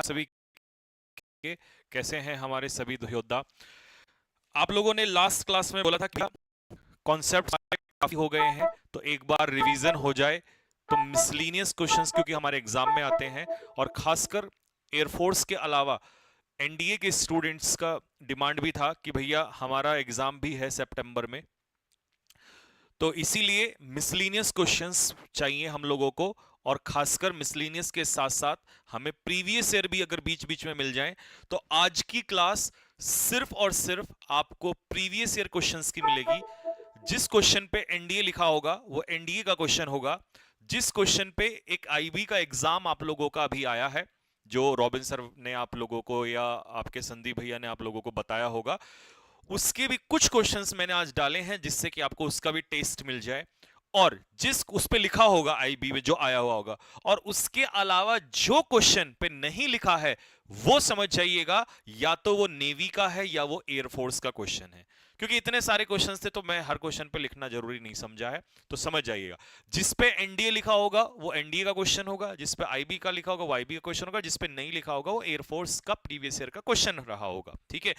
सभी के कैसे हैं हमारे सभी योद्धा। आप लोगों ने लास्ट क्लास में बोला था कि कॉन्सेप्ट काफी हो गए हैं, तो एक बार रिवीजन हो जाए। तो मिसलीनियस क्वेश्चंस क्योंकि हमारे एग्जाम में आते हैं, और खासकर एयरफोर्स के अलावा एनडीए के स्टूडेंट्स का डिमांड भी था कि भैया हमारा एग्जाम भी है सितंबर में, तो इसीलिए मिसलीनियस क्वेश्चंस चाहिए हम लोगों को। और खासकर मिसलीनियस के साथ साथ हमें प्रीवियस ईयर भी अगर बीच बीच में मिल जाए, तो आज की क्लास सिर्फ और सिर्फ आपको प्रीवियस ईयर क्वेश्चंस की मिलेगी। जिस क्वेश्चन पे एनडीए लिखा होगा वो एनडीए का क्वेश्चन होगा। जिस क्वेश्चन पे एक आईबी का एग्जाम आप लोगों का अभी आया है, जो रॉबिन सर ने आप लोगों को या आपके संदीप भैया ने आप लोगों को बताया होगा, उसके भी कुछ क्वेश्चंस मैंने आज डाले हैं जिससे कि आपको उसका भी टेस्ट मिल जाए। और जिस उस पे लिखा होगा आईबी में जो आया हुआ होगा, और उसके अलावा जो क्वेश्चन पे नहीं लिखा है वो समझ जाइएगा, या तो वो नेवी का है या वो एयरफोर्स का क्वेश्चन है। क्योंकि इतने सारे क्वेश्चंस थे तो मैं हर क्वेश्चन पे लिखना जरूरी नहीं समझा है, तो समझ जाइएगा। जिस पे एनडीए लिखा होगा वो एनडीए का क्वेश्चन होगा, जिस पे आईबी का लिखा होगा वो आईबी का क्वेश्चन होगा, जिस पे नहीं लिखा होगा वो एयरफोर्स का प्रीवियस ईयर का क्वेश्चन रहा होगा। ठीक है,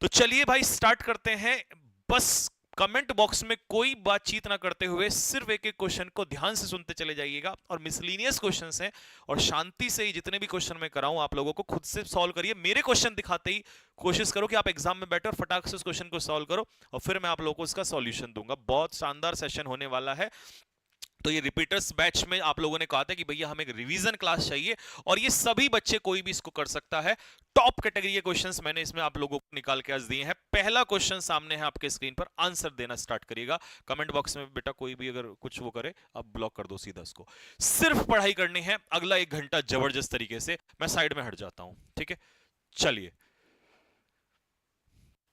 तो चलिए भाई स्टार्ट करते हैं। बस कमेंट बॉक्स में कोई बातचीत ना करते हुए सिर्फ एक एक क्वेश्चन को ध्यान से सुनते चले जाइएगा। और मिसलीनियस क्वेश्चंस हैं, और शांति से ही जितने भी क्वेश्चन मैं कराऊं आप लोगों को खुद से सॉल्व करिए। मेरे क्वेश्चन दिखाते ही कोशिश करो कि आप एग्जाम में बैठो और फटाक से उस क्वेश्चन को सॉल्व करो, और फिर मैं आप लोगों को उसका सॉल्यूशन दूंगा। बहुत शानदार सेशन होने वाला है। तो ये रिपीटर्स बैच में आप लोगों ने कहा था कि भैया हमें एक रिवीजन क्लास चाहिए, और ये सभी बच्चे कोई भी इसको कर सकता है। टॉप कैटेगरी के क्वेश्चंस मैंने इसमें आप लोगों को निकाल के आज दिए हैं। पहला क्वेश्चन सामने है आपके स्क्रीन पर, आंसर देना स्टार्ट करिएगा। कमेंट बॉक्स में बेटा कोई भी अगर कुछ वो करे आप ब्लॉक कर दो सीधा उसको। सिर्फ पढ़ाई करनी है, अगला 1 घंटा जबरदस्त तरीके से। मैं साइड में हट जाता हूं, ठीक है। चलिए,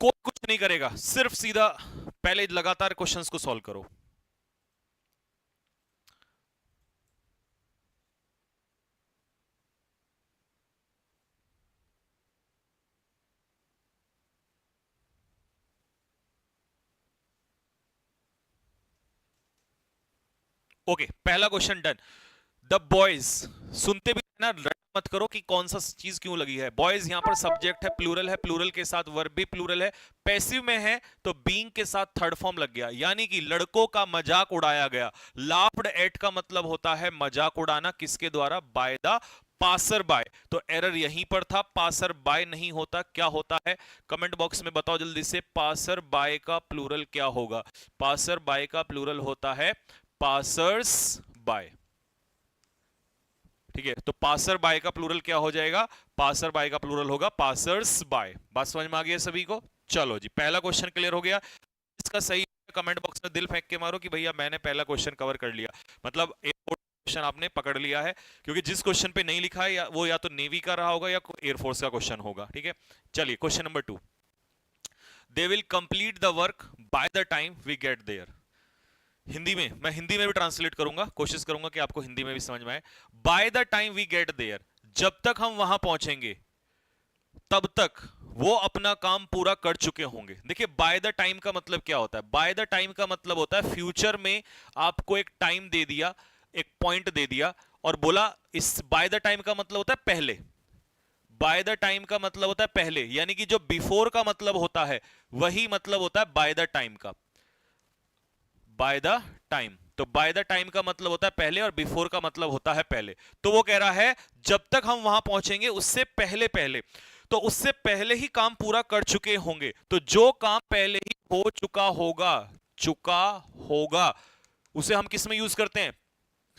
कोई कुछ नहीं करेगा, सिर्फ सीधा पहले लगातार क्वेश्चंस को सॉल्व करो। ओके, पहला क्वेश्चन डन। द बॉयज, सुनते भी ना, लड़ मत करो कि कौन सा चीज क्यों लगी है। बॉयज यहां पर सब्जेक्ट है, प्लूरल है, प्लूरल के साथ वर्ब भी प्लूरल है, पैसिव में है तो बीइंग के साथ थर्ड फॉर्म लग गया, यानी कि लड़कों का मजाक उड़ाया गया। लाफ्ड एट का मतलब होता है मजाक उड़ाना, किसके द्वारा? By the passer by. तो एरर यहीं पर था, पासर बाय नहीं होता, क्या होता है? कमेंट बॉक्स में बताओ जल्दी से, पासर बाय का प्लूरल क्या होगा? पासर बाय का प्लूरल होता है पासर्स बाय। ठीक है, तो पासर बाय का प्लूरल क्या हो जाएगा? पासर बाय का प्लूरल होगा पासर्स बाय। बात समझ में आ गई है सभी को? चलो जी, पहला क्वेश्चन क्लियर हो गया। इसका सही कमेंट बॉक्स में दिल फेंक के मारो कि भैया मैंने पहला क्वेश्चन कवर कर लिया, मतलब क्वेश्चन आपने पकड़ लिया है। क्योंकि जिस क्वेश्चन पे नहीं लिखा है वो या तो नेवी का रहा होगा या एयरफोर्स का क्वेश्चन होगा। ठीक है, चलिए question number 2। They will complete the work by the time we get there. Hindi में, मैं हिंदी में भी ट्रांसलेट करूंगा, कोशिश करूंगा कि आपको हिंदी में भी समझ में आए। By the time we get there, जब तक हम वहां पहुंचेंगे तब तक वो अपना काम पूरा कर चुके होंगे। देखिए, बाय द टाइम का मतलब क्या होता है? बाय द टाइम का मतलब होता है फ्यूचर में आपको एक टाइम दे दिया, एक पॉइंट दे दिया, और बोला इस बाय द टाइम का मतलब होता है पहले। बाय द टाइम का मतलब होता है पहले, यानी कि जो बिफोर का मतलब होता है वही मतलब होता है बाय द टाइम का। बाय द टाइम, तो बाय द टाइम का मतलब होता है पहले, और बिफोर का मतलब होता है पहले। तो वो कह रहा है जब तक हम वहां पहुंचेंगे उससे पहले पहले, तो उससे पहले ही काम पूरा कर चुके होंगे। तो जो काम पहले ही हो चुका होगा, उसे हम किस में यूज करते हैं?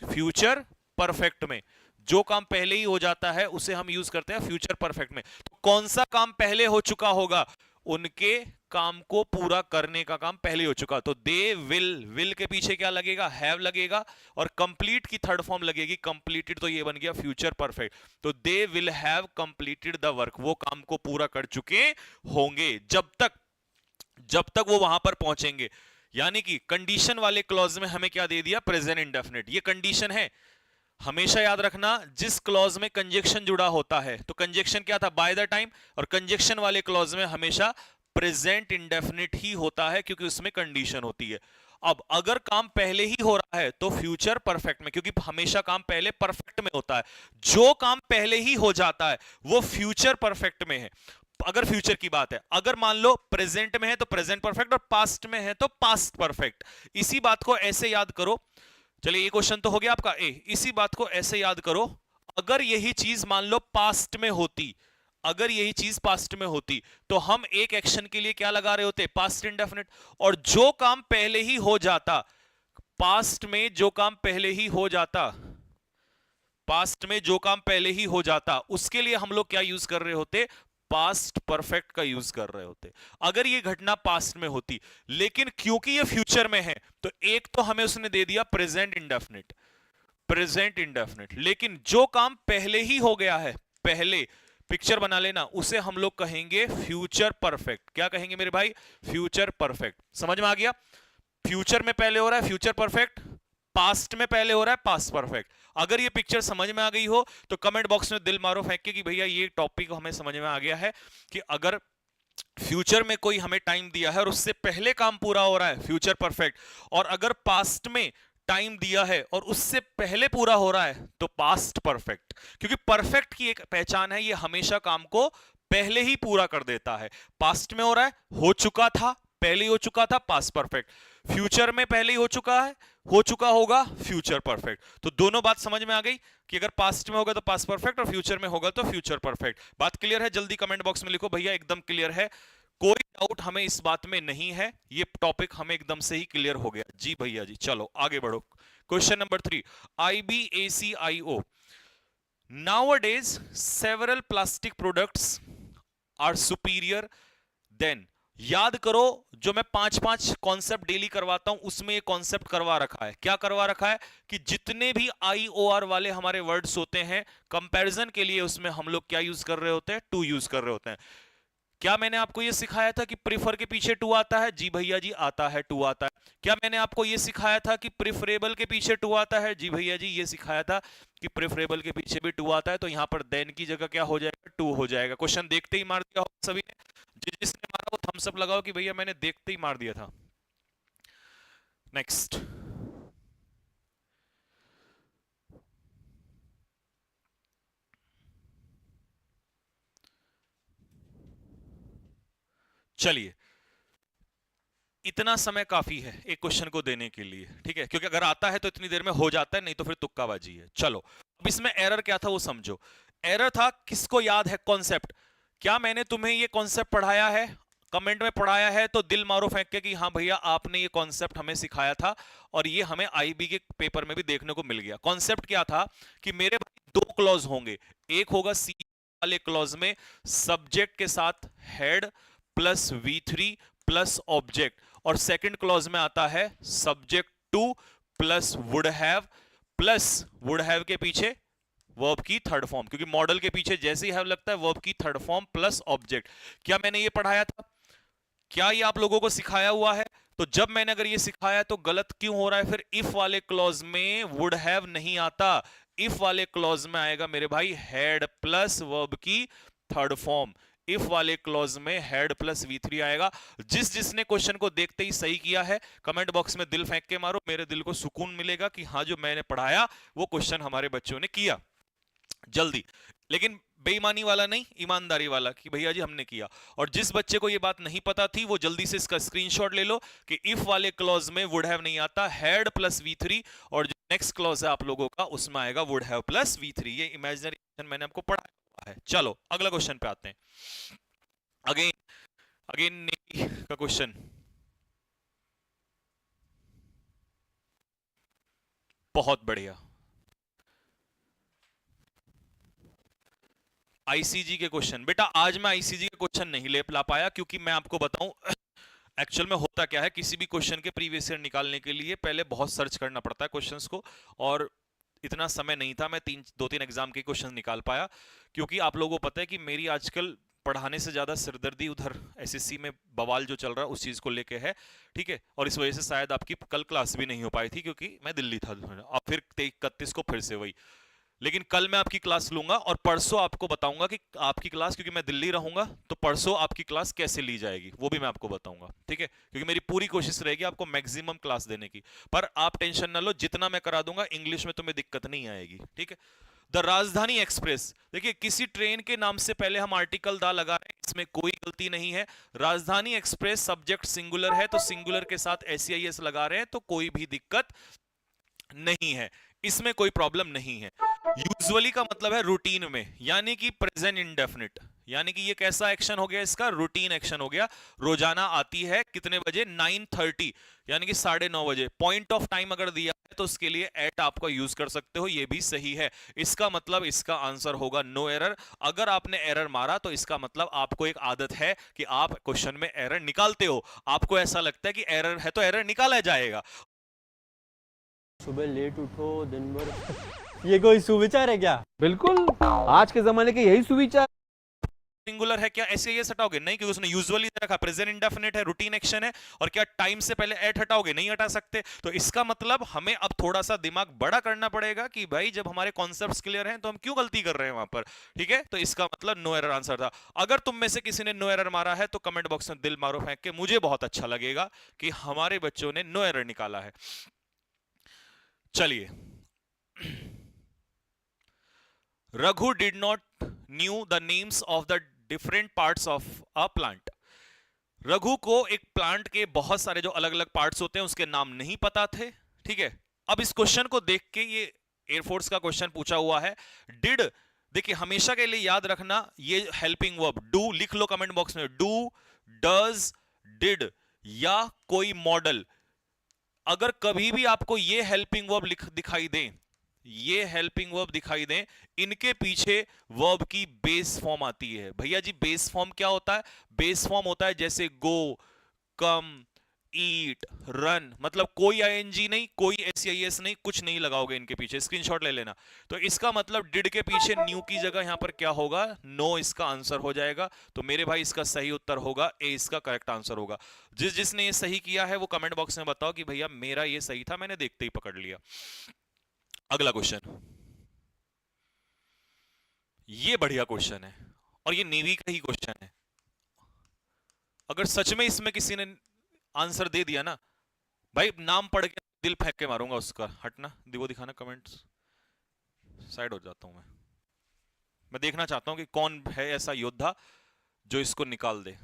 फ्यूचर परफेक्ट में। जो काम पहले ही हो जाता है उसे हम यूज करते हैं फ्यूचर परफेक्ट में। तो कौन सा काम पहले हो चुका होगा? उनके काम को पूरा करने का काम पहले हो चुका। तो दे विल के पीछे क्या लगेगा? हैव लगेगा, और कंप्लीट की थर्ड फॉर्म लगेगी कंप्लीटेड, तो ये बन गया फ्यूचर परफेक्ट। तो they will have completed the work, वो काम को पूरा कर चुके होंगे जब तक वो वहां पर पहुंचेंगे। यानी कि कंडीशन वाले क्लॉज में हमें क्या दे दिया? Present indefinite. ये कंडीशन है, हमेशा याद रखना जिस क्लॉज में कंजक्शन जुड़ा होता है, तो कंजक्शन क्या था? Bye the time. और कंजक्शन वाले क्लॉज में हमेशा प्रेजेंट इंडेफिनिट ही होता है, क्योंकि उसमें कंडीशन होती है। अब अगर काम पहले ही हो रहा है तो फ्यूचर परफेक्ट में, क्योंकि हमेशा काम पहले परफेक्ट में होता है। जो काम पहले ही हो जाता है वो फ्यूचर परफेक्ट में है, अगर फ्यूचर की बात है। अगर मान लो प्रेजेंट में है तो प्रेजेंट परफेक्ट, और पास्ट में है तो पास्ट परफेक्ट। इसी बात को ऐसे याद करो। चलिए ये क्वेश्चन तो हो गया आपका ए। इसी बात को ऐसे याद करो, अगर यही चीज मान लो पास्ट में होती, अगर यही चीज पास्ट में होती तो हम एक एक्शन के लिए क्या लगा रहे होते, पास्ट इंडेफिनिट। और जो काम पहले ही हो जाता, पास्ट में जो काम पहले ही हो जाता, पास्ट में जो काम पहले ही हो जाता, उसके लिए हम लोग क्या यूज कर रहे होते, पास्ट परफेक्ट का यूज कर रहे होते, अगर ये घटना पास्ट में होती। लेकिन क्योंकि ये फ्यूचर में है तो एक तो हमें उसने दे दिया प्रेजेंट इंडेफिनिट, प्रेजेंट इंडेफिनिट। लेकिन जो काम पहले ही हो गया है, पहले पिक्चर बना लेना, उसे हम लोग कहेंगे फ्यूचर परफेक्ट। क्या कहेंगे मेरे भाई, फ्यूचर परफेक्ट। समझ में आ गया, फ्यूचर में पहले हो रहा है फ्यूचर परफेक्ट, पास्ट में पहले हो रहा है पास्ट परफेक्ट। अगर ये पिक्चर समझ में आ गई हो तो कमेंट बॉक्स में दिल मारो फेंक के कि भैया ये टॉपिक हमें समझ में आ गया है, कि अगर फ्यूचर में कोई हमें टाइम दिया है और उससे पहले काम पूरा हो रहा है, फ्यूचर परफेक्ट। और अगर पास्ट में टाइम दिया है और उससे पहले पूरा हो रहा है तो पास्ट परफेक्ट। क्योंकि परफेक्ट की एक पहचान है, ये हमेशा काम को पहले ही पूरा कर देता है। पास्ट में हो रहा है, हो चुका था, पहले ही हो चुका था, पास्ट परफेक्ट। फ्यूचर में पहले ही हो चुका है, हो चुका होगा, फ्यूचर परफेक्ट। तो दोनों बात समझ में आ गई कि अगर पास्ट में होगा तो पास्ट परफेक्ट और फ्यूचर में होगा तो फ्यूचर परफेक्ट। बात क्लियर है? जल्दी कमेंट बॉक्स में लिखो भैया एकदम क्लियर है, कोई डाउट हमें इस बात में नहीं है, ये टॉपिक हमें एकदम से ही क्लियर हो गया। जी भैया जी, चलो आगे बढ़ो। Question number 3, IBACIO। Nowadays several plastic products are superior than। याद करो, जो मैं 5-5 कॉन्सेप्ट डेली करवाता हूं उसमें ये कॉन्सेप्ट करवा रखा है। क्या करवा रखा है कि जितने भी IOR वाले हमारे वर्ड्स होते हैं कंपैरिजन के लिए, उसमें हम लोग क्या यूज कर रहे होते हैं, टू यूज कर रहे होते हैं। क्या मैंने आपको यह सिखाया था कि प्रिफर के पीछे टू आता है? जी भैया जी आता है, टू आता है। क्या मैंने आपको यह सिखाया था कि प्रिफरेबल के पीछे टू आता है? जी भैया जी ये सिखाया था कि प्रिफरेबल के पीछे भी टू आता है। तो यहां पर देन की जगह क्या हो जाएगा, टू हो जाएगा। क्वेश्चन देखते ही मार दिया होगा सभी ने, जिसने मारा वो थम्स अप लगाओ कि भैया मैंने देखते ही मार दिया था। नेक्स्ट, चलिए इतना समय काफी है एक क्वेश्चन को देने के लिए, ठीक है? क्योंकि अगर आता है तो इतनी देर में हो जाता है, नहीं तो फिर तुक्काबाजी है। चलो अब इसमें एरर क्या था वो समझो। एरर था, किसको याद है कॉन्सेप्ट? क्या मैंने तुम्हें ये कॉन्सेप्ट पढ़ाया है? कमेंट में पढ़ाया है तो दिल मारो फेंक के कि हाँ भैया आपने ये कॉन्सेप्ट हमें सिखाया था, और ये हमें IB के पेपर में भी देखने को मिल गया। कॉन्सेप्ट क्या था कि मेरे भाई दो क्लॉज होंगे, एक होगा सी वाले क्लॉज में सब्जेक्ट के साथ head plus V3 plus object, और सेकंड क्लॉज में आता है subject two plus would have, plus would have के पीछे वर्ब की थर्ड फॉर्म, क्योंकि मॉडल के पीछे जैसे ही हैव लगता है वर्ब की थर्ड फॉर्म प्लस ऑब्जेक्ट। क्या मैंने ये पढ़ाया था? क्या ये आप लोगों को सिखाया हुआ है? तो जब मैंने अगर ये सिखाया तो गलत क्यों हो रहा है फिर? इफ वाले क्लॉज में वुड हैव नहीं आता, इफ वाले क्लॉज में आएगा मेरे भाई हेड प्लस वर्ब की थर्ड फॉर्म। इफ वाले क्लॉज में हेड प्लस V3 आएगा। जिसने क्वेश्चन को देखते ही सही किया है कमेंट बॉक्स में दिल फेंक के मारो, मेरे दिल को सुकून मिलेगा कि हाँ जो मैंने पढ़ाया वो क्वेश्चन हमारे बच्चों ने किया जल्दी। लेकिन बेईमानी वाला नहीं, ईमानदारी वाला कि भैया जी हमने किया। और जिस बच्चे को ये बात नहीं पता थी वो जल्दी से इसका स्क्रीनशॉट ले लो कि इफ वाले क्लॉज में वुड हैव नहीं आता, हेड प्लस V3, और जो नेक्स्ट क्लॉज है आप लोगों का उसमें आएगा वुड हैव प्लस V3। ये इमेजिनरी क्वेश्चन मैंने आपको पढ़ाया है। चलो अगला क्वेश्चन पे आते हैं। अगेन अगेन का क्वेश्चन बहुत बढ़िया। आईसीजी के क्वेश्चन, बेटा आज मैं आईसीजी के क्वेश्चन नहीं ले ला पाया, क्योंकि मैं आपको बताऊं एक्चुअल में होता क्या है, किसी भी क्वेश्चन के प्रीवियस ईयर निकालने के लिए पहले बहुत सर्च करना पड़ता है क्वेश्चंस को, और इतना समय नहीं था मैं 2-3 एग्जाम के क्वेश्चन निकाल पाया। क्योंकि आप लोगों को पता है कि मेरी आजकल पढ़ाने से ज्यादा सिरदर्दी उधर एसएससी में बवाल जो चल रहा है उस चीज को लेके है, ठीक है? और इस वजह से शायद आपकी कल क्लास भी नहीं हो पाई थी, क्योंकि मैं दिल्ली था। अब फिर 31 को फिर से वही। लेकिन कल मैं आपकी क्लास लूंगा और परसों आपको बताऊंगा कि आपकी क्लास, क्योंकि मैं दिल्ली रहूंगा, तो परसों आपकी क्लास कैसे ली जाएगी वो भी मैं आपको बताऊंगा, ठीक है? क्योंकि मेरी पूरी कोशिश रहेगी आपको मैक्सिमम क्लास देने की। पर आप टेंशन ना लो, जितना मैं करा दूंगा इंग्लिश में तुम्हें दिक्कत नहीं आएगी, ठीक है? द राजधानी एक्सप्रेस, देखिए किसी ट्रेन के नाम से पहले हम आर्टिकल दा लगा रहे हैं, इसमें कोई गलती नहीं है। राजधानी एक्सप्रेस सब्जेक्ट सिंगुलर है तो सिंगुलर के साथ एसईआईएस लगा रहे हैं, तो कोई भी दिक्कत नहीं है, इसमें कोई प्रॉब्लम नहीं है। यूजुअली का मतलब है रूटीन में, यानी कि प्रेजेंट इंडेफिनिट, यानी कि ये कैसा एक्शन हो गया, इसका रूटीन एक्शन हो गया। रोजाना आती है कितने बजे, 9:30, यानी कि 9:30 बजे। पॉइंट ऑफ टाइम अगर दिया है तो उसके लिए एट आपको यूज कर सकते हो, ये भी सही है। इसका मतलब इसका आंसर होगा नो एरर। अगर आपने एरर मारा तो इसका मतलब आपको एक आदत है कि आप क्वेश्चन में एरर निकालते हो, आपको ऐसा लगता है कि एरर है तो एरर निकाला जाएगा। सुबह लेट उठो दिन भर ये कोई सुविचार है क्या? बिल्कुल, आज के जमाने के यही सुविचार। सिंगुलर है क्या एसईआईएस हटाओगे? नहीं, क्योंकि उसने यूजुअली रखा, प्रेजेंट इंडेफिनिट है, रूटीन एक्शन है। और क्या टाइम से पहले एट हटाओगे? नहीं हटा सकते। तो इसका मतलब हमें अब थोड़ा सा दिमाग बड़ा करना पड़ेगा कि भाई जब हमारे कॉन्सेप्ट्स क्लियर हैं तो हम क्यों गलती कर रहे हैं वहां पर, ठीक है? तो इसका मतलब नो एरर आंसर था। अगर तुम में से किसी ने नो एरर मारा है तो कमेंट बॉक्स में दिल मारो फेंक के, मुझे बहुत अच्छा लगेगा कि हमारे बच्चों ने नो एरर निकाला है। चलिए, Raghu did not knew the names of the different parts of a plant. Raghu को एक प्लांट के बहुत सारे जो अलग अलग पार्ट्स होते हैं उसके नाम नहीं पता थे, ठीक है? अब इस क्वेश्चन को देख के, ये एयरफोर्स का क्वेश्चन पूछा हुआ है। डिड, देखिए हमेशा के लिए याद रखना, ये हेल्पिंग वर्ब डू लिख लो कमेंट बॉक्स में, डू, डज, डिड या कोई मॉडल। अगर कभी भी आपको ये हेल्पिंग वर्ब दिखाई दे, ये हेल्पिंग वर्ब दिखाई दें, इनके पीछे वर्ब की बेस फॉर्म आती है। भैया जी बेस फॉर्म क्या होता है? बेस फॉर्म होता है जैसे गो, कम, ईट, रन, मतलब कोई आईएनजी नहीं, कोई एसईआईएस नहीं, कुछ नहीं लगाओगे इनके पीछे, स्क्रीनशॉट ले लेना। तो इसका मतलब डिड के पीछे न्यू की जगह यहां पर क्या होगा? नो, इसका आंसर हो जाएगा। तो मेरे भाई इसका सही उत्तर होगा ए, इसका करेक्ट आंसर होगा। जिसने ये सही किया है वो कमेंट बॉक्स में बताओ कि भैया मेरा ये सही था, मैंने देखते ही पकड़ लिया। अगला क्वेश्चन, ये बढ़िया क्वेश्चन है और ये नेवी का ही क्वेश्चन है। अगर सच में इसमें किसी ने आंसर दे दिया ना भाई, नाम पढ़ के दिल फेंक के मारूंगा उसका। हटना, वो दिखाना, कमेंट्स साइड हो जाता हूं मैं देखना चाहता हूं कि कौन है ऐसा योद्धा जो इसको निकाल दे।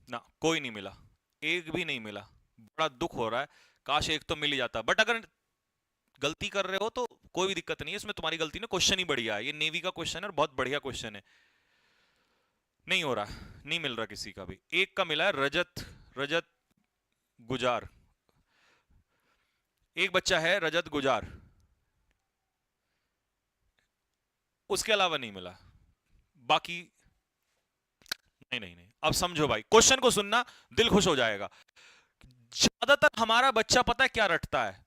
ना, कोई नहीं मिला, एक भी नहीं मिला। बड़ा दुख हो रहा है, काश एक तो मिल ही जाता। बट अगर गलती कर रहे हो तो कोई भी दिक्कत नहीं है, इसमें तुम्हारी गलती नहीं, क्वेश्चन ही बढ़िया है। ये नेवी का क्वेश्चन है और बहुत बढ़िया क्वेश्चन है। नहीं हो रहा, नहीं मिल रहा किसी का भी। एक का मिला है, रजत, रजत गुजार, एक बच्चा है रजत गुजार, उसके अलावा नहीं मिला। बाकी नहीं नहीं नहीं। अब समझो भाई, क्वेश्चन को सुनना, दिल खुश हो जाएगा। ज्यादातर हमारा बच्चा पता है क्या रटता है?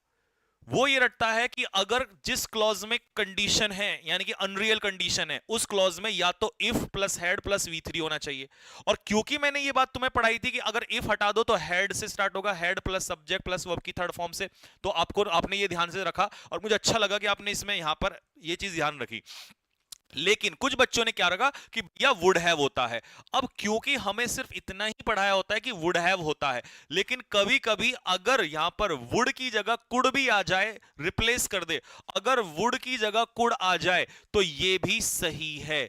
वो ये रटता है कि अगर जिस क्लॉज में कंडीशन है, यानी कि अनरियल कंडीशन है, उस क्लॉज में या तो if plus head plus V3 होना चाहिए। और क्योंकि मैंने ये बात तुम्हें पढ़ाई थी कि अगर इफ हटा दो तो हेड से स्टार्ट होगा, head plus subject plus verb की थर्ड फॉर्म से, तो आपने ये ध्यान से रखा और मुझे अच्छा लगा कि आपने इसमें यहां पर ये चीज ध्यान रखी। लेकिन कुछ बच्चों ने क्या रखा कि भैया वुड हैव होता है। अब क्योंकि हमें सिर्फ इतना ही पढ़ाया होता है कि वुड हैव होता है, लेकिन कभी कभी अगर यहां पर वुड की जगह कुड भी आ जाए, रिप्लेस कर दे, अगर वुड की जगह कुड आ जाए तो ये भी सही है,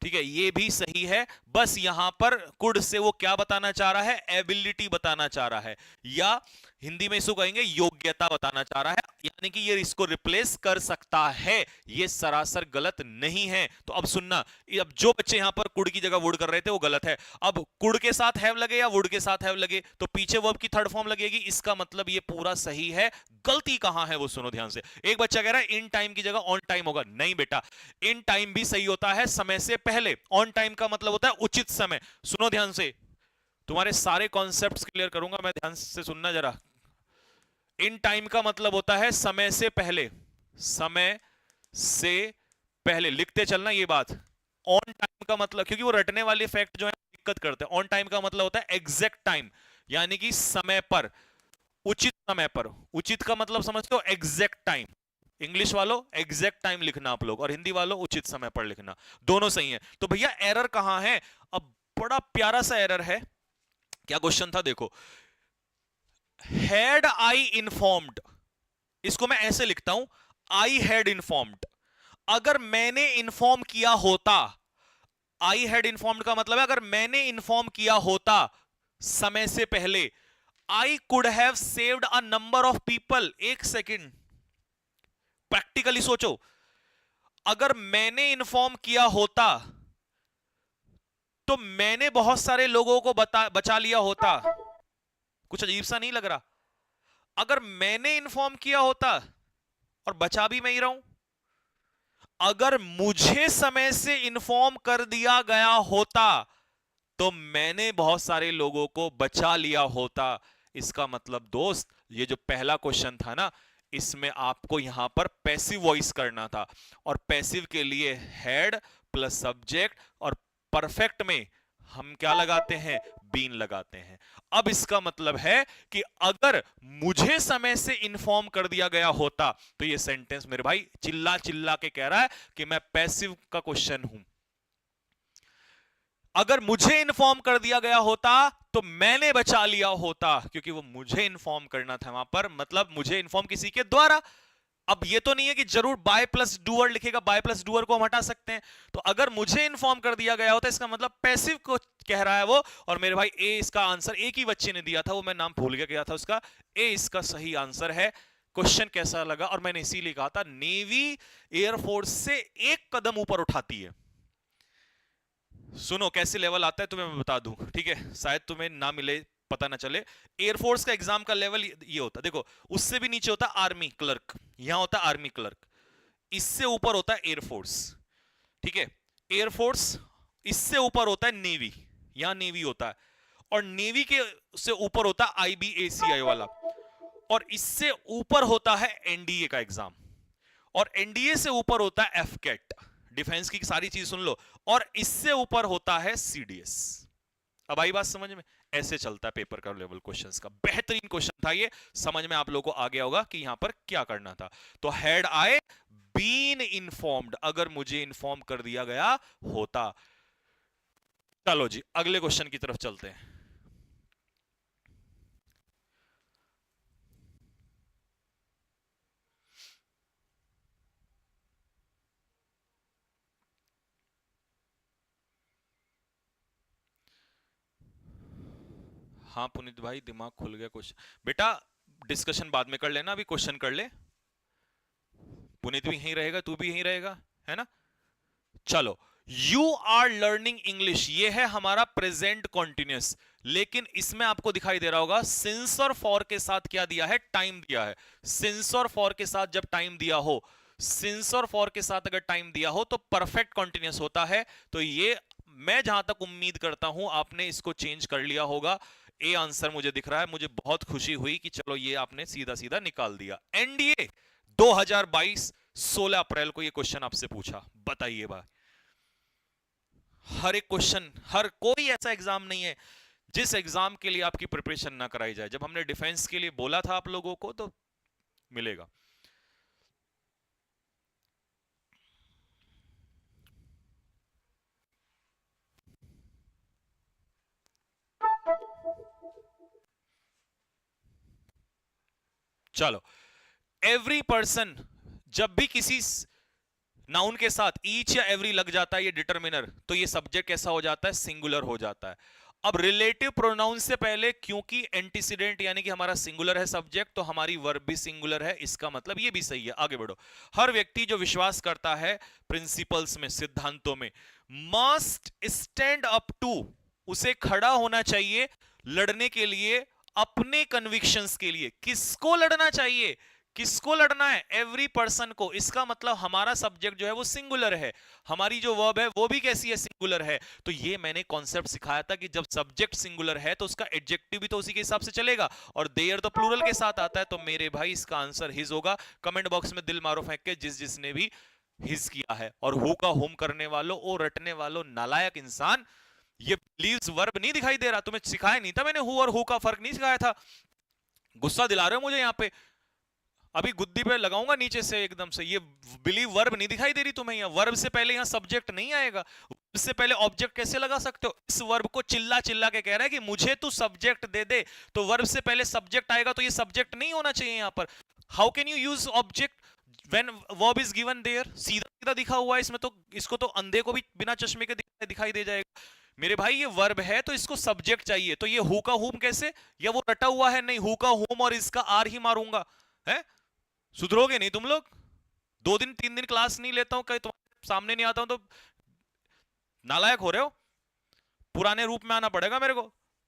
ठीक है? ये भी सही है। बस यहां पर कुड से वो क्या बताना चाह रहा है? एबिलिटी बताना चाह रहा है, या हिंदी में इसको कहेंगे योग्यता बताना चाह रहा है, यानी कि ये इसको रिप्लेस कर सकता है। ये सरासर गलत नहीं है। तो अब सुनना, अब जो बच्चे यहां पर कुड की जगह वुड कर रहे थे वो गलत है। अब कुड के साथ हैव लगे या वुड के साथ हैव लगे तो पीछे वर्ब की थर्ड फॉर्म लगेगी, इसका मतलब ये पूरा सही है। गलती कहां है वो सुनो ध्यान से। एक बच्चा कह रहा है इन टाइम की जगह ऑन टाइम होगा। नहीं बेटा, इन टाइम भी सही होता है, समय से पहले, ऑन टाइम का मतलब होता है उचित समय। सुनो ध्यान से, तुम्हारे सारे कॉन्सेप्ट्स क्लियर करूंगा मैं, ध्यान से सुनना जरा। इन टाइम का मतलब होता है समय से पहले, समय से पहले, लिखते चलना ये बात। ऑन टाइम का मतलब, क्योंकि वो रटने वाले फैक्ट जो है दिक्कत करते हैं। ऑन टाइम का मतलब होता है एग्जैक्ट टाइम, यानी कि समय पर, उचित समय पर। उचित का मतलब समझते हो, एग्जैक्ट टाइम। इंग्लिश वालों एग्जैक्ट टाइम लिखना आप लोग, और हिंदी वालों उचित समय पर लिखना, दोनों सही है। तो भैया एरर कहां है? अब बड़ा प्यारा सा एरर है। क्या क्वेश्चन था देखो, हैड आई इन्फॉर्म्ड, इसको मैं ऐसे लिखता हूं, आई हैड इन्फॉर्म्ड। अगर मैंने इन्फॉर्म किया होता, आई हैड इन्फॉर्म्ड का मतलब है अगर मैंने इन्फॉर्म किया होता समय से पहले, I could have saved a number of people. एक सेकेंड, प्रैक्टिकली सोचो, अगर मैंने इन्फॉर्म किया होता तो मैंने बहुत सारे लोगों को बचा लिया होता। कुछ अजीब सा नहीं लग रहा? अगर मैंने इन्फॉर्म किया होता, और बचा भी मैं ही रहा हूं, अगर मुझे समय से इन्फॉर्म कर दिया गया होता तो मैंने बहुत सारे लोगों को बचा लिया होता। इसका मतलब दोस्त, ये जो पहला क्वेश्चन था ना, इसमें आपको यहां पर पैसिव वॉइस करना था, और पैसिव के लिए हैड प्लस सब्जेक्ट, और परफेक्ट में हम क्या लगाते हैं? बीन लगाते हैं। अब इसका मतलब है कि अगर मुझे समय से इन्फॉर्म कर दिया गया होता, तो ये सेंटेंस मेरे भाई चिल्ला चिल्ला के कह रहा है कि मैं पैसिव का क्वेश्चन हूं। अगर मुझे इन्फॉर्म कर दिया गया होता तो मैंने बचा लिया होता, क्योंकि वो मुझे इन्फॉर्म करना था वहां पर, मतलब मुझे इन्फॉर्म किसी के द्वारा। अब ये तो नहीं है कि जरूर बाय प्लस डूअर लिखेगा, बाय प्लस डूअर को हम हटा सकते हैं। तो अगर मुझे इन्फॉर्म कर दिया गया होता, इसका मतलब पैसिव को कह रहा है वो। और मेरे भाई ए इसका आंसर, एक ही बच्चे ने दिया था, वो मैं नाम भूल गया था उसका, ए इसका सही आंसर है। क्वेश्चन कैसा लगा? और मैंने इसीलिए कहा था नेवी एयरफोर्स से एक कदम ऊपर उठाती है। सुनो कैसे लेवल आता है तुम्हें मैं बता दूं, ठीक है? शायद तुम्हें ना मिले, पता ना चले। एयरफोर्स का एग्जाम का लेवल ये होता है, देखो, उससे भी नीचे होता है आर्मी क्लर्क, यहां होता है आर्मी क्लर्क, इससे ऊपर होता है एयरफोर्स, ठीक है? एयरफोर्स, इससे ऊपर होता है नेवी, यहां नेवी होता है, और नेवी के से ऊपर होता है IBACI वाला, और इससे ऊपर होता है एनडीए का एग्जाम, और एनडीए से ऊपर होता है एफकेट, डिफेंस की सारी चीज सुन लो, और इससे ऊपर होता है CDS। अब आई बात समझ में? ऐसे चलता है पेपर का लेवल क्वेश्चंस का। बेहतरीन क्वेश्चन था ये, समझ में आप लोगों को आ गया होगा कि यहां पर क्या करना था। तो हैड आई बीन इन्फॉर्म्ड, अगर मुझे इन्फॉर्म कर दिया गया होता। चलो जी अगले क्वेश्चन की तरफ चलते हैं। हाँ पुनीत भाई दिमाग खुल गया कुछ। बेटा डिस्कशन बाद में कर लेना, अभी क्वेश्चन कर ले। पुनीत भी यहीं रहेगा, तू भी यहीं रहेगा, है ना? चलो, यू आर लर्निंग इंग्लिश, ये है हमारा प्रेजेंट कॉन्टिन्यूस, लेकिन इसमें आपको दिखाई दे रहा होगा सिंस और फॉर के साथ क्या दिया है? टाइम दिया है। सिंस और फॉर के साथ जब टाइम दिया हो, सिंस और फॉर के साथ अगर टाइम दिया हो तो परफेक्ट कॉन्टिन्यूस होता है। तो ये मैं जहां तक उम्मीद करता हूं आपने इसको चेंज कर लिया होगा। ए आंसर मुझे दिख रहा है, मुझे बहुत खुशी हुई कि चलो ये आपने सीधा सीधा निकाल दिया। एनडीए 2022 16 अप्रैल को ये क्वेश्चन आपसे पूछा, बताइए भाई। हर एक क्वेश्चन, हर कोई ऐसा एग्जाम नहीं है जिस एग्जाम के लिए आपकी प्रिपरेशन ना कराई जाए। जब हमने डिफेंस के लिए बोला था आप लोगों को तो मिलेगा। चलो, एवरी पर्सन, जब भी किसी नाउन के साथ ईच या एवरी लग जाता है ये डिटर्मिनर, तो ये सब्जेक्ट कैसा हो जाता है? सिंगुलर हो जाता है। अब रिलेटिव प्रोनाउन से पहले, क्योंकि एंटीसीडेंट यानी कि हमारा सिंगुलर है सब्जेक्ट, तो हमारी वर्ब भी सिंगुलर है। इसका मतलब ये भी सही है। आगे बढ़ो। हर व्यक्ति जो विश्वास करता है प्रिंसिपल्स में, सिद्धांतों में, मस्ट स्टैंड अप टू, उसे खड़ा होना चाहिए लड़ने के लिए, अपने कन्विक्शंस के लिए। किसको लड़ना चाहिए? किसको लड़ना है? एवरी पर्सन को। इसका मतलब हमारा सब्जेक्ट जो है वो सिंगुलर है, हमारी जो वर्ब है वो भी कैसी है? सिंगुलर है। तो ये मैंने कॉन्सेप्ट सिखाया था कि जब सब्जेक्ट सिंगुलर है तो उसका एडजेक्टिव भी तो उसी के हिसाब से चलेगा, और देयर तो प्लूरल के साथ आता है। तो मेरे भाई इसका आंसर हिज होगा। कमेंट बॉक्स में दिल मारो फेंक के जिसने भी हिज किया है। और हु का होम करने वालों, ओ रटने वालों, नालायक इंसान, ये लीव्स वर्ब नहीं दिखाई दे रहा? तुम्हें सिखाया नहीं था मैंने हु और हु का फर्क नहीं सिखाया था? गुस्सा दिला रहे हो मुझे यहाँ पे। अभी गुद्दी पे लगाऊंगा नीचे से एकदम से। ये बिलीव वर्ब नहीं दिखाई दे रही तुम्हें? यहाँ वर्ब से पहले यहाँ सब्जेक्ट नहीं आएगा। इससे पहले ऑब्जेक्ट कैसे लगा सकते हो? इस वर्ब को चिल्ला चिल्ला के कह रहा है कि मुझे तू सब्जेक्ट दे दे, तो वर्ब से पहले सब्जेक्ट आएगा, तो ये सब्जेक्ट नहीं होना चाहिए यहाँ पर। How can you use object when verb is given there? सीधा सीधा दिखा हुआ है इसमें, तो इसको तो अंधे को भी बिना चश्मे के दिखाई दे जाएगा। मेरे भाई ये वर्ब है तो इसको सब्जेक्ट चाहिए, तो ये हु का हुम कैसे? या वो रटा हुआ है? नहीं, हु का हुम और इसका आर ही मारूंगा। है, सुधरोगे नहीं तुम लोग? 2 दिन 3 दिन क्लास नहीं लेता हूं, कहीं तुम्हारे सामने नहीं आता हूं तो नालायक हो रहे हो। पुराने रूप में आना पड़ेगा मेरे को।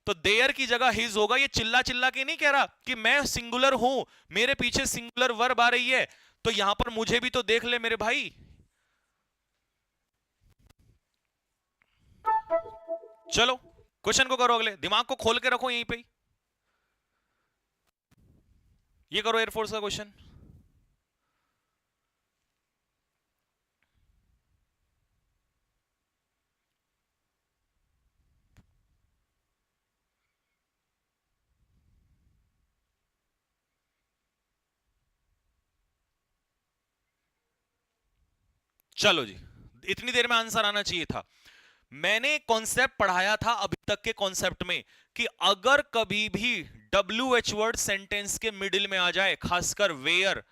तो देयर की जगह हिज होगा। ये चिल्ला चिल्ला के नहीं कह रहा कि मैं सिंगुलर हूं, मेरे पीछे सिंगुलर वर्ब आ रही है, तो यहां पर मुझे भी तो देख ले मेरे भाई। चलो क्वेश्चन को करो अगले। दिमाग को खोल के रखो यहीं पे। ये करो एयरफोर्स का क्वेश्चन। चलो जी, इतनी देर में आंसर आना चाहिए था। मैंने कॉन्सेप्ट पढ़ाया था अभी तक के कॉन्सेप्ट में कि अगर कभी भी WH वर्ड सेंटेंस के मिडिल में आ जाए, खासकर वेयर,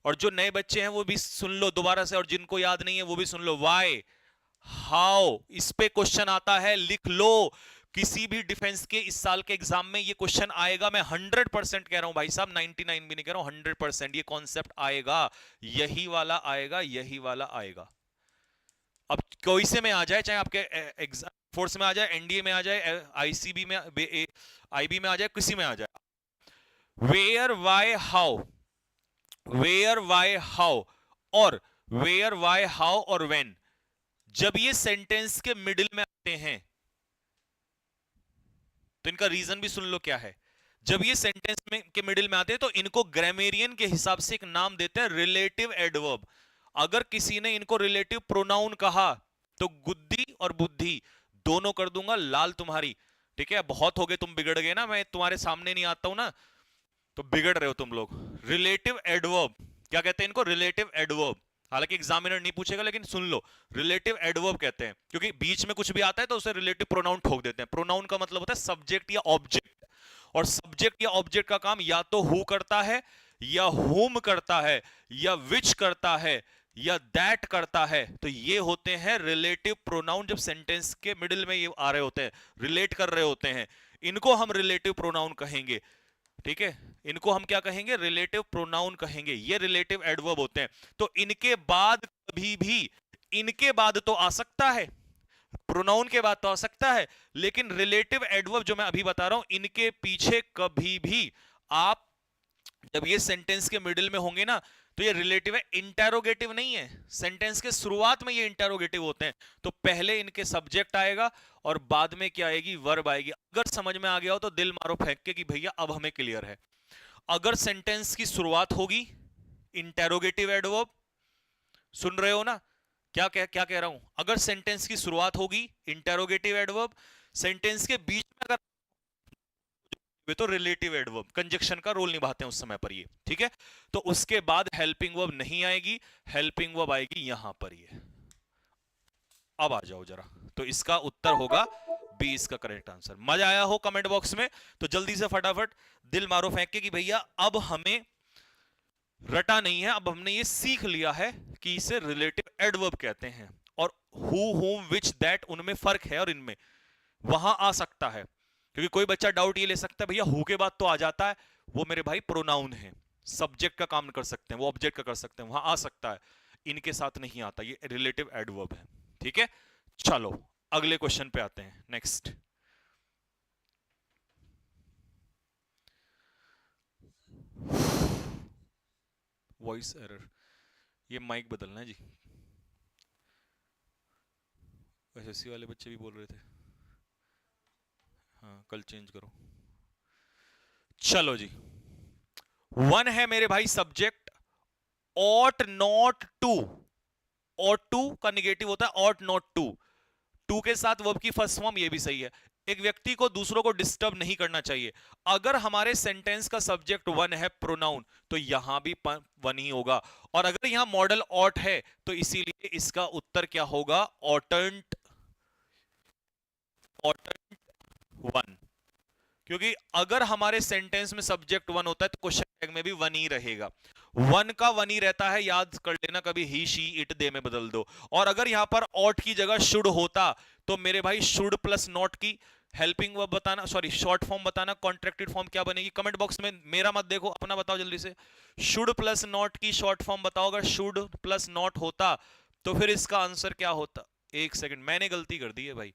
और जो नए बच्चे हैं वो भी सुन लो दोबारा से, और जिनको याद नहीं है वो भी सुन लो, वाई, हाउ, इस पे क्वेश्चन आता है, लिख लो। किसी भी डिफेंस के इस साल के एग्जाम में ये क्वेश्चन आएगा। मैं 100% कह रहा हूं भाई साहब, 99 भी नहीं कह रहा हूं, 100% ये कॉन्सेप्ट आएगा। यही वाला आएगा, यही वाला आएगा। अब कोई से में आ जाए, चाहे आपके एग्जाम फोर्स में आ जाए, NDA में आ जाए, ICB में, IB में आ जाए, किसी में आ जाए। Where, why, how, where, why, how, और वेयर, वाई, हाउ और व्हेन, जब ये सेंटेंस के मिडिल में आते हैं तो इनका रीजन भी सुन लो क्या है। जब ये सेंटेंस में के मिडिल में आते हैं तो इनको ग्रामेरियन के हिसाब से एक नाम देते हैं, रिलेटिव एडवर्ब। अगर किसी ने इनको रिलेटिव प्रोनाउन कहा तो गुद्दी और बुद्धि दोनों कर दूंगा लाल तुम्हारी। ठीक है, बहुत हो गए तुम, बिगड़ गए ना, मैं तुम्हारे सामने नहीं आता हूं ना, तो बिगड़ रहे हो तुम लोग। रिलेटिव एडवर्ब क्या कहते हैं इनको? Relative adverb. हालांकि एग्जामिनर नहीं पूछेगा लेकिन सुन लो, रिलेटिव एडवर्ब कहते हैं, क्योंकि बीच में कुछ भी आता है तो उसे रिलेटिव प्रोनाउन ठोक देते हैं। प्रोनाउन का मतलब होता है सब्जेक्ट या ऑब्जेक्ट, और सब्जेक्ट या ऑब्जेक्ट का काम या तो हु करता है, या हुम करता है, या विच करता है, या दैट करता है। तो ये होते हैं रिलेटिव प्रोनाउन। जब सेंटेंस के मिडिल में ये आ रहे होते हैं, रिलेट कर रहे होते हैं, इनको हम रिलेटिव प्रोनाउन कहेंगे। ठीक है, इनको हम क्या कहेंगे? रिलेटिव प्रोनाउन कहेंगे। ये रिलेटिव एडवर्ब होते हैं। तो इनके बाद कभी भी, इनके बाद तो आ सकता है, प्रोनाउन के बाद तो आ सकता है, लेकिन रिलेटिव एडवर्ब जो मैं अभी बता रहा हूं, इनके पीछे कभी भी आप, जब ये सेंटेंस के मिडिल में होंगे ना, तो ये रिलेटिव है, इंटेरोगेटिव नहीं है। सेंटेंस के शुरुआत में ये इंटेरोगेटिव होते हैं, तो पहले इनके सब्जेक्ट आएगा और बाद में क्या आएगी? वर्ब आएगी। अगर समझ में आ गया हो तो दिल मारो फेंक के कि भैया अब हमें क्लियर है। अगर सेंटेंस की शुरुआत होगी इंटेरोगेटिव एडवर्ब, सुन रहे हो ना क्या क्या कह रहा हूं? अगर सेंटेंस की शुरुआत होगी इंटेरोगेटिव एडवर्ब, सेंटेंस के बीच में अगर वे तो रिलेटिव एडवर्ब कंजक्शन का रोल निभाते हैं उस समय पर ये। ठीक है, तो उसके बाद हेल्पिंग वर्ब नहीं आएगी, हेल्पिंग वर्ब आएगी यहां पर ये। अब आ जाओ जरा, तो इसका उत्तर होगा बी, इसका करेक्ट आंसर। मजा आया हो कमेंट बॉक्स में तो जल्दी से फटाफट दिल मारो फेंक के कि भैया अब हमें रटा नहीं है, अब हमने ये सीख लिया है कि इसे रिलेटिव एडवर्ब कहते हैं, और हु, हुम, विच, दैट, उनमें फर्क है और इनमें वहां आ सकता है। क्योंकि कोई बच्चा डाउट ये ले सकता है भैया हु के बाद तो आ जाता है, वो मेरे भाई प्रोनाउन है, सब्जेक्ट का काम कर सकते हैं, वो ऑब्जेक्ट का कर सकते हैं, वहां आ सकता है, इनके साथ नहीं आता, ये रिलेटिव एडवर्ब है। ठीक है, चलो अगले क्वेश्चन पे आते हैं। नेक्स्ट, वॉइस एरर, ये माइक बदलना है जी। एसएससी वाले बच्चे भी बोल रहे थे, हाँ कल चेंज करो। चलो जी, वन है मेरे भाई subject, ought not to. Ought to का निगेटिव होता है ऑट नॉट टू। टू के साथ वर्ब की फर्स्ट फॉर्म, ये भी सही है। एक व्यक्ति को दूसरों को डिस्टर्ब नहीं करना चाहिए। अगर हमारे सेंटेंस का सब्जेक्ट वन है प्रोनाउन, तो यहां भी वन ही होगा। और अगर यहां मॉडल ऑट है, तो इसीलिए इसका उत्तर क्या होगा, ऑटंट, ऑटंट वन। क्योंकि अगर हमारे सेंटेंस में सब्जेक्ट वन होता है तो क्वेश्चन टैग में भी वन ही रहेगा। वन का वन ही रहता है, याद कर लेना, कभी ही शी इट दे में बदल दो। और अगर यहां पर ऑट की जगह शुड होता, तो मेरे भाई शुड प्लस नॉट की हेल्पिंग वर्ब बताना, सॉरी शॉर्ट फॉर्म बताना, कॉन्ट्रैक्टेड फॉर्म क्या बनेगी कमेंट बॉक्स में। मेरा मत देखो, अपना बताओ जल्दी से। शुड प्लस नॉट की शॉर्ट फॉर्म बताओ। अगर शुड प्लस नॉट होता तो फिर इसका आंसर क्या होता। एक सेकंड, मैंने गलती कर दी है भाई,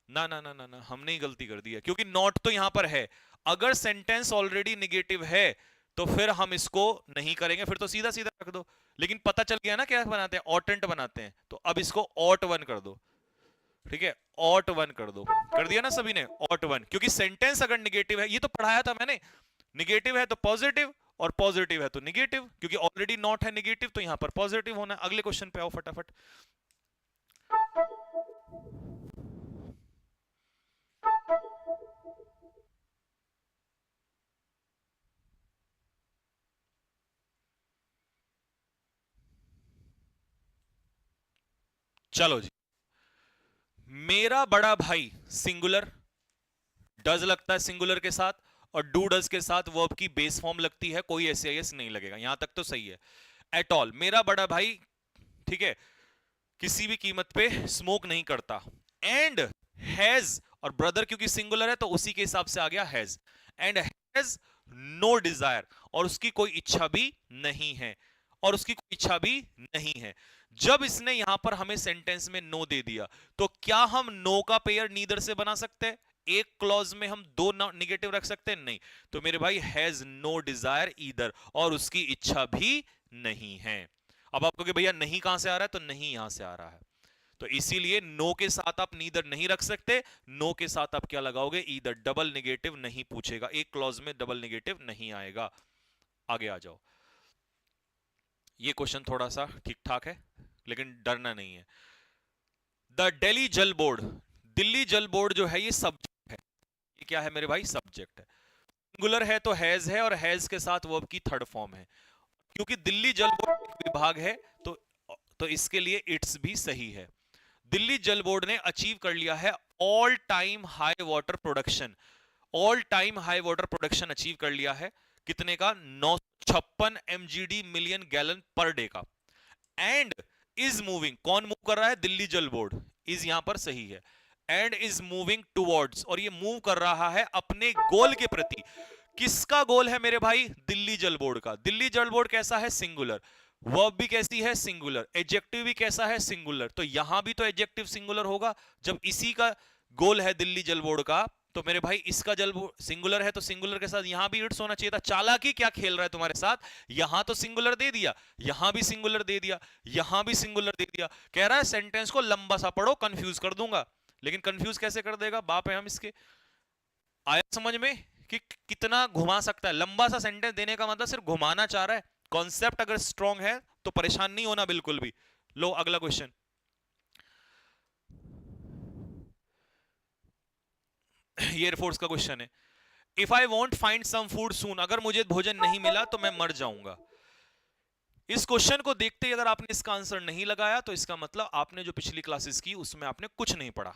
ना ना ना ना ना, हमने ही गलती कर दी है, क्योंकि नॉट तो यहां पर है। अगर सेंटेंस ऑलरेडी निगेटिव है तो फिर हम इसको नहीं करेंगे, फिर तो सीधा सीधा रख दो। लेकिन पता चल गया ना क्या बनाते हैं, ऑटेंट बनाते हैं। तो अब इसको ऑट वन कर दो, ठीक है, ऑट वन कर दो। कर दिया ना सभी ने, ऑट वन। क्योंकि सेंटेंस अगर निगेटिव है, ये तो पढ़ाया था मैंने, निगेटिव है तो पॉजिटिव और पॉजिटिव है तो निगेटिव। क्योंकि ऑलरेडी नॉट है निगेटिव, तो यहां पर पॉजिटिव होना है। अगले क्वेश्चन पे आओ फटाफट। चलो जी, मेरा बड़ा भाई सिंगुलर, डज लगता है सिंगुलर के साथ, और डू डज के साथ वर्ब की बेस फॉर्म लगती है, कोई एस नहीं लगेगा, यहां तक तो सही है। एट ऑल, मेरा बड़ा भाई, ठीक है, किसी भी कीमत पे स्मोक नहीं करता। एंड हैज, और ब्रदर क्योंकि सिंगुलर है तो उसी के हिसाब से आ गया has. And has no desire, और उसकी कोई इच्छा भी नहीं है, और उसकी कोई इच्छा भी नहीं है। जब इसने यहां पर हमें सेंटेंस में नो दे दिया, तो क्या हम नो का पेयर नीदर से बना सकते हैं? एक क्लॉज में हम दो निगेटिव रख सकते हैं? नहीं। तो मेरे भाई हैज नो डिजायर ईदर, और उसकी इच्छा भी नहीं है। अब आपको कि भैया नहीं कहां से आ रहा है, तो नहीं यहां से आ रहा है। तो इसीलिए नो के साथ आप नीदर नहीं रख सकते। नो के साथ आप क्या लगाओगे, ईदर। डबल निगेटिव नहीं पूछेगा, एक क्लॉज में डबल निगेटिव नहीं आएगा। आगे आ जाओ। ये क्वेश्चन थोड़ा सा ठीक ठाक है, लेकिन डरना नहीं है। द दिल्ली जल बोर्ड, दिल्ली जल बोर्ड जो है ये सब्जेक्ट है। ये क्या है मेरे भाई, सब्जेक्ट है। सिंगुलर है तो हैज है, और हैज के साथ वर्ब की थर्ड फॉर्म है। क्योंकि दिल्ली जल बोर्ड एक विभाग है, तो इसके लिए इट्स भी सही है। दिल्ली जल बोर्ड ने अचीव कर लिया है all time high water production. All time high water production achieve कर लिया है। कितने का, 956 mgd million gallon per day का। एंड इज मूविंग, कौन मूव कर रहा है, दिल्ली जल बोर्ड। इज यहां पर सही है। एंड इज मूविंग टुवर्ड्स, और ये मूव कर रहा है अपने गोल के प्रति। किसका गोल है मेरे भाई, दिल्ली जल बोर्ड का। दिल्ली जल बोर्ड कैसा है, सिंगुलर। वर्ब भी कैसी है, सिंगुलर। एडजेक्टिव भी कैसा है, सिंगुलर। तो यहां भी तो एडजेक्टिव सिंगुलर होगा, जब इसी का गोल है दिल्ली जल बोर्ड का। तो मेरे भाई इसका जल सिंगुलर है, तो सिंगुलर के साथ यहां भी इट्स होना चाहिए था। चालाकी क्या खेल रहा है तुम्हारे साथ, यहां तो सिंगुलर दे दिया, यहां भी सिंगुलर दे दिया, यहां भी सिंगुलर दे दिया। कह रहा है सेंटेंस को लंबा सा पढ़ो, कंफ्यूज कर दूंगा। लेकिन कंफ्यूज कैसे कर देगा, बाप है हम इसके। आया समझ में कि कितना घुमा सकता है। लंबा सा सेंटेंस देने का मतलब सिर्फ घुमाना चाह रहा है। कॉन्सेप्ट अगर स्ट्रांग है तो परेशान नहीं होना बिल्कुल भी। लो अगला क्वेश्चन। ये एयरफोर्स का क्वेश्चन है। If I want find some food soon, अगर मुझे भोजन नहीं मिला तो मैं मर जाऊंगा। इस क्वेश्चन को देखते ही अगर आपने इसका आंसर नहीं लगाया, तो इसका मतलब आपने जो पिछली क्लासेस की उसमें आपने कुछ नहीं पढ़ा,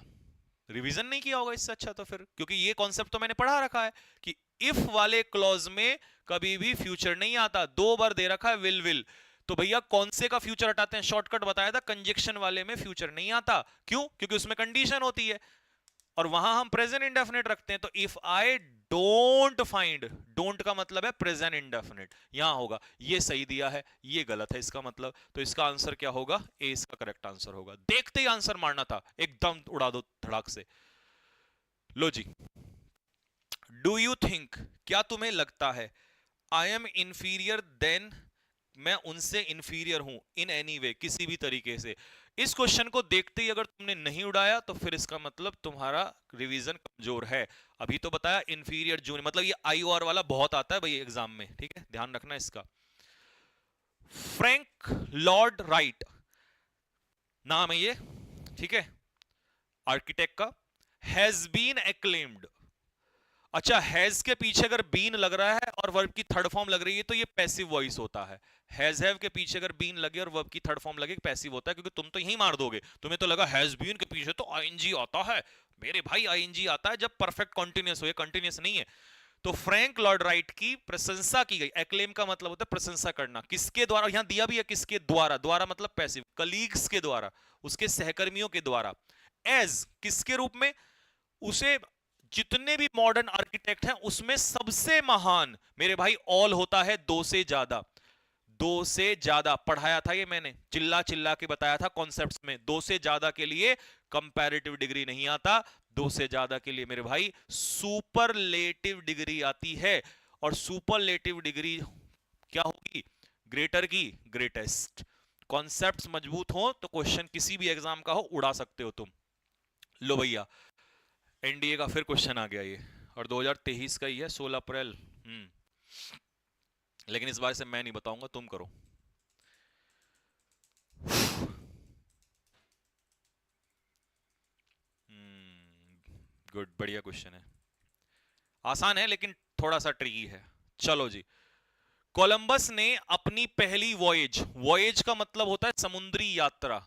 रिवीजन नहीं किया होगा। इससे अच्छा तो फिर, क्योंकि ये कॉन्सेप्ट तो मैंने पढ़ा रखा है कि इफ वाले क्लॉज में कभी भी फ्यूचर नहीं आता। 2 बार दे रखा है विल। तो भैया कौन से का फ्यूचर हटाते हैं, शॉर्टकट बताया था, कंजक्शन वाले में फ्यूचर नहीं आता। क्यों, क्योंकि उसमें कंडीशन होती है, और वहां हम प्रेजेंट इंडेफिनिट रखते हैं। तो if I don't find, don't का मतलब है प्रेजेंट इंडेफिनिट, यहां होगा। ये सही दिया है, ये गलत है इसका मतलब। तो इसका आंसर क्या होगा, ए इसका करेक्ट आंसर होगा। देखते ही आंसर मारना था, एकदम उड़ा दो धड़ाक से। लो जी, डू यू थिंक, क्या तुम्हें लगता है, आई एम इंफीरियर देन मैं उनसे इंफीरियर हूं इन एनी वे, किसी भी तरीके से। इस क्वेश्चन को देखते ही अगर तुमने नहीं उड़ाया तो फिर इसका मतलब तुम्हारा रिवीजन कमजोर है। अभी तो बताया इंफीरियर जूनियर, मतलब ये आईओआर वाला बहुत आता है भाई एग्जाम में, ठीक है, ध्यान रखना इसका। फ्रैंक लॉर्ड राइट नाम है ये, ठीक है, आर्किटेक्ट का। Has been acclaimed. अच्छा, हैज के पीछे अगर बीन लग रहा है और वर्ब की थर्ड फॉर्म लग रही है तो ये पैसिव वॉइस होता है। हैज हैव के पीछे अगर बीन लगे और वर्ब की थर्ड फॉर्म लगे पैसिव होता है, क्योंकि तुम तो यही मार दोगे। तुम्हें तो लगा हैज बीन के पीछे तो आईएनजी आता है। मेरे भाई आईएनजी आता है जब परफेक्ट कंटीन्यूअस हो, ये कंटीन्यूअस नहीं है। तो फ्रैंक लॉर्ड राइट की प्रशंसा की गई। एक्लेम का मतलब होता है प्रशंसा करना। किसके द्वारा, यहां दिया भी है किसके द्वारा, द्वारा मतलब पैसिव, कलीग्स के द्वारा, उसके सहकर्मियों के द्वारा। एज किसके रूप में, उसे जितने भी मॉडर्न आर्किटेक्ट हैं उसमें सबसे महान। मेरे भाई ऑल होता है दो से ज्यादा, दो से ज्यादा पढ़ाया था ये मैंने, चिल्ला चिल्ला के बताया था कॉन्सेप्ट्स में। दो से ज्यादा के लिए कंपैरेटिव डिग्री नहीं आता, दो से ज्यादा के लिए मेरे भाई सुपरलेटिव डिग्री आती है। और सुपरलेटिव डिग्री क्या होगी, ग्रेटर की ग्रेटेस्ट। कॉन्सेप्ट्स मजबूत हो तो क्वेश्चन किसी भी एग्जाम का हो उड़ा सकते हो तुम। लो भैया, एनडीए का फिर क्वेश्चन आ गया ये, और 2023 का ही है, 16 अप्रैल। लेकिन इस बार से मैं नहीं बताऊंगा, तुम करो। गुड, बढ़िया क्वेश्चन है, आसान है लेकिन थोड़ा सा ट्रिकी है। चलो जी, कोलंबस ने अपनी पहली वॉयेज, वॉयेज का मतलब होता है समुद्री यात्रा।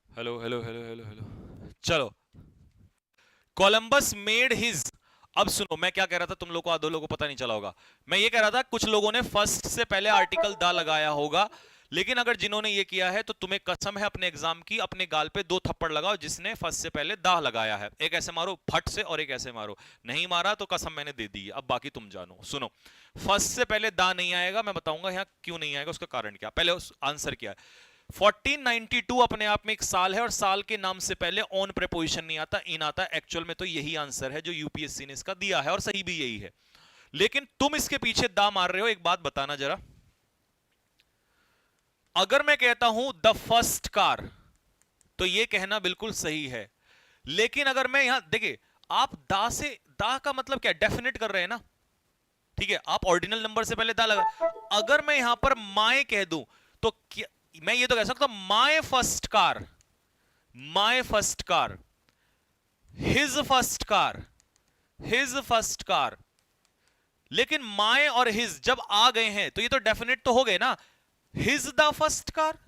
Hello hello hello hello hello, चलो। कोलंबस मेड हिज, अब सुनो मैं क्या कह रहा था, तुम लोग को आधो लोगों को पता नहीं चला होगा। मैं ये कह रहा था कुछ लोगों ने फर्स्ट से पहले आर्टिकल द लगाया होगा, लेकिन अगर जिन्होंने ये किया है तो तुम्हें कसम है अपने एग्जाम की, अपने गाल पे 2 थप्पड़ लगाओ जिसने फर्स्ट से पहले दा लगाया है। एक ऐसे मारो फट से और एक ऐसे मारो। नहीं मारा तो कसम मैंने दे दी है। अब बाकी तुम जानो। सुनो, फर्स्ट से पहले दा नहीं आएगा, मैं बताऊंगा यहाँ क्यों नहीं आएगा, उसका कारण क्या। पहले उस आंसर क्या है। 1492 अपने आप में एक साल है और साल के नाम से पहले ऑन प्रेपोजिशन नहीं आता, इन आता है। एक्चुअल में तो यही आंसर है जो यूपीएससी ने इसका दिया है और सही भी यही है, लेकिन तुम इसके पीछे दा मार रहे हो। एक बात बताना जरा, अगर मैं कहता हूं द फर्स्ट कार तो यह कहना बिल्कुल सही है, लेकिन अगर मैं यहां देखिए, आप दा से, दा का मतलब क्या, डेफिनेट कर रहे हैं ना, ठीक है, आप ऑर्डिनल नंबर से पहले दा लगा। अगर मैं यहां पर माए कह दूं तो क्या, मैं ये तो कह सकता हूं my first car, my first car, his first car, his first car. लेकिन माय और हिज जब आ गए हैं तो ये तो डेफिनेट तो हो गए ना। His the first car,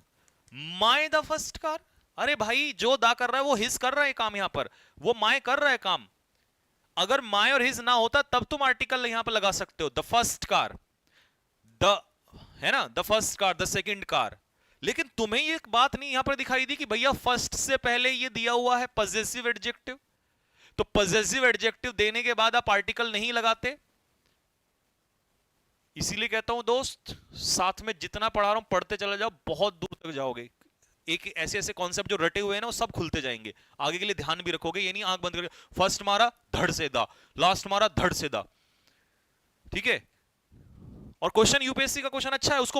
my the first car. अरे भाई जो दा कर रहा है वो हिज कर रहा है काम यहां पर, वो माय कर रहा है काम। अगर माय और हिज ना होता तब तुम आर्टिकल यहां पर लगा सकते हो, द फर्स्ट कार, द, है ना, the first car, the second car. लेकिन तुम्हें ये बात नहीं यहां पर दिखाई दी कि भैया फर्स्ट से पहले ये दिया हुआ है पजेसिव एडजेक्टिव, तो पजेसिव एडजेक्टिव देने के बाद आप आर्टिकल नहीं लगाते। इसीलिए कहता हूं दोस्त, साथ में जितना पढ़ा रहा हूं पढ़ते चले जाओ, बहुत दूर तक जाओगे। एक ऐसे ऐसे कॉन्सेप्ट जो रटे हुए हैं ना वो सब खुलते जाएंगे। आगे के लिए ध्यान भी रखोगे, ये नहीं आंख बंद करके फर्स्ट मारा धड़ से दा, लास्ट मारा धड़ से दा, ठीक है। और क्वेश्चन यूपीएससी का क्वेश्चन अच्छा है, उसको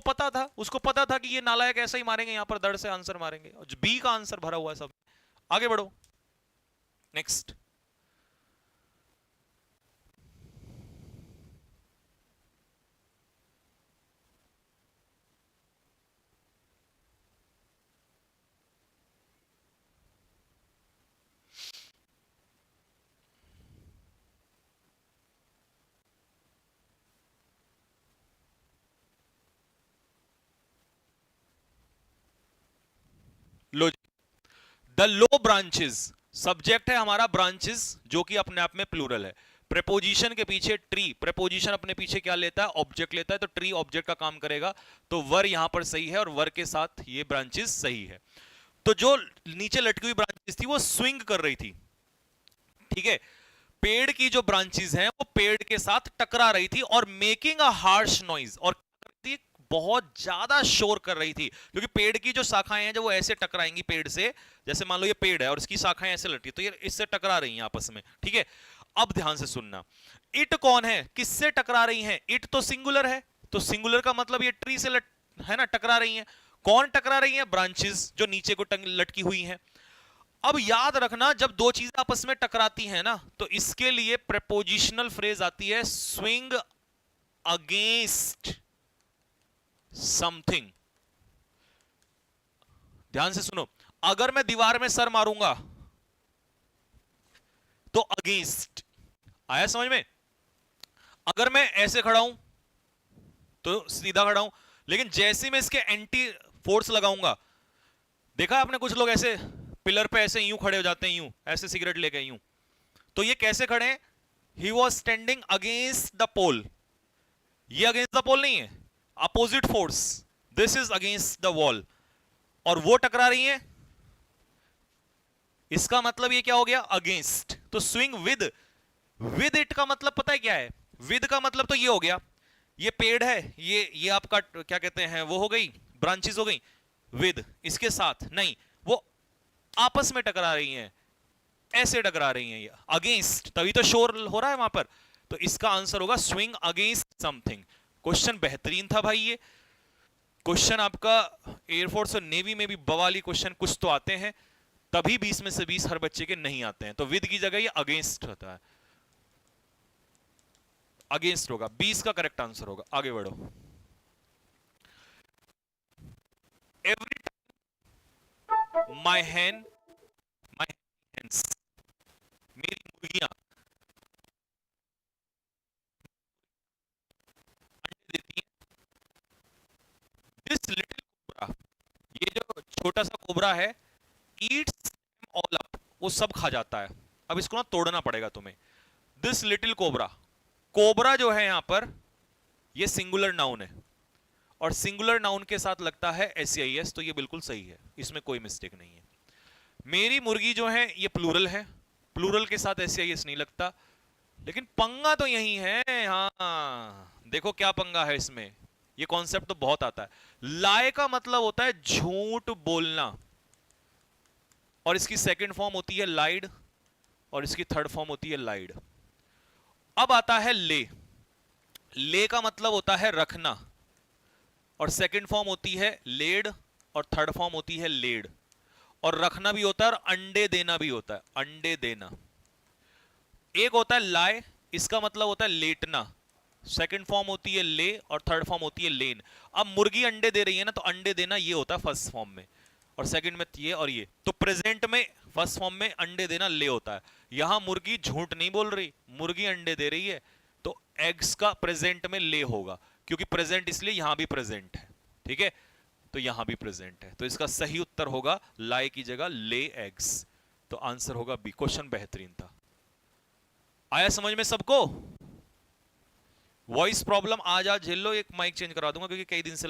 पता था कि ये नालायक ऐसा ही मारेंगे, यहां पर धड़ से आंसर मारेंगे, और बी का आंसर भरा हुआ है सब। आगे बढ़ो, next. Low, the low branches, subject है हमारा ब्रांचेस, जो कि अपने आप में प्लूरल है। प्रेपोजिशन के पीछे ट्री, प्रेपोजिशन अपने पीछे क्या लेता है, ऑब्जेक्ट लेता है, तो ट्री ऑब्जेक्ट का काम करेगा, तो वर यहां पर सही है और वर के साथ ये ब्रांचेस सही है। तो जो नीचे लटकी हुई ब्रांचेस थी वो स्विंग कर रही थी, ठीक है। पेड़ की जो ब्रांचेस हैं वो पेड़ के साथ टकरा रही थी और मेकिंग अ हार्श नॉइज, और बहुत ज्यादा शोर कर रही थी, क्योंकि पेड़ की जो शाखाएं हैं जब वो ऐसे टकराएंगी पेड़ से, जैसे मान लो ये पेड़ है और इसकी शाखाएं ऐसे लटकी, तो ये इससे टकरा रही हैं आपस में, ठीक है। अब ध्यान से सुनना, इट कौन है, किससे टकरा रही हैं, इट तो सिंगुलर है, तो सिंगुलर का मतलब ये ट्री से है ना, टकरा रही हैं। कौन टकरा रही हैं, ब्रांचेस जो नीचे को लटकी हुई हैं। अब याद रखना, जब दो चीजें आपस में टकराती हैं ना, तो इसके लिए प्रेपोजिशनल फ्रेज आती है स्विंग अगेंस्ट समथिंग। ध्यान से सुनो, अगर मैं दीवार में सर मारूंगा तो अगेंस्ट आया समझ में। अगर मैं ऐसे खड़ा हूं तो सीधा खड़ा हूं, लेकिन जैसे मैं इसके एंटी फोर्स लगाऊंगा, देखा आपने कुछ लोग ऐसे पिलर पे ऐसे यूं खड़े हो जाते हैं, यूं ऐसे सिगरेट लेके यूं, तो ये कैसे खड़े हैं, he was standing against the pole. ये अगेंस्ट द पोल नहीं है, opposite force, this is against the wall, और वो टकरा रही है, इसका मतलब ये क्या हो गया, अगेंस्ट। तो स्विंग विद इट का मतलब पता है क्या है, विद का मतलब तो ये हो गया, ये पेड़ है, ये आपका क्या कहते हैं, वो हो गई ब्रांचेस हो गई, विद इसके साथ नहीं, वो आपस में टकरा रही हैं, ऐसे टकरा रही हैं, ये अगेंस्ट, तभी तो शोर हो रहा है वहां पर। तो इसका आंसर होगा स्विंग अगेंस्ट समथिंग। क्वेश्चन बेहतरीन था भाई, ये क्वेश्चन आपका एयरफोर्स और नेवी में भी बवाली क्वेश्चन कुछ तो आते हैं, तभी 20 में से 20 हर बच्चे के नहीं आते हैं। तो विद की जगह ये अगेंस्ट होता है, अगेंस्ट होगा, 20 का करेक्ट आंसर होगा। आगे बढ़ो, every my Hahn, my hands, मेरी मुर्गियां अंडे देती हैं, दिस लिटिल कोबरा, ये जो छोटा सा कोबरा है, ईट्स ऑल अप, वो सब खा जाता है। अब इसको ना तोड़ना पड़ेगा तुम्हें। दिस लिटिल कोबरा, कोबरा जो है यहां पर ये सिंगुलर नाउन है, और सिंगुलर नाउन के साथ लगता है एसईआईएस, तो ये बिल्कुल सही है, इसमें कोई मिस्टेक नहीं है। मेरी मुर्गी जो है ये प्लूरल है, प्लूरल के साथ एसईआईएस नहीं लगता, लेकिन पंगा तो यही है। हाँ देखो क्या पंगा है इसमें, ये कॉन्सेप्ट तो बहुत आता है। लाए का मतलब होता है झूठ बोलना, और इसकी सेकंड फॉर्म होती है लाइड, और इसकी थर्ड फॉर्म होती है लाइड। अब आता है ले, ले का मतलब होता है रखना, और सेकंड फॉर्म होती है लेड, और थर्ड फॉर्म होती है लेड। और रखना भी होता है और अंडे देना भी होता है, अंडे देना। एक होता है लाए, इसका मतलब होता है लेटना, सेकंड फॉर्म होती है ले, और थर्ड फॉर्म होती है लेन। अब मुर्गी अंडे दे रही है ना, तो अंडे देना ये होता है फर्स्ट फॉर्म में, और सेकंड में ये और ये। तो प्रेजेंट में फर्स्ट फॉर्म में अंडे देना ले होता है। यहां मुर्गी झूठ नहीं बोल रही, मुर्गी अंडे दे रही है, तो एग्स का प्रेजेंट में ले होगा, क्योंकि प्रेजेंट इसलिए यहां भी प्रेजेंट है, ठीक है, तो यहां भी प्रेजेंट है। तो इसका सही उत्तर होगा लाए की जगह ले एग्स, तो आंसर होगा बी। क्वेश्चन बेहतरीन था, आया समझ में सबको। वॉइस प्रॉब्लम आज झेल लो, एक माइक चेंज करा दूंगा क्योंकि कई दिन से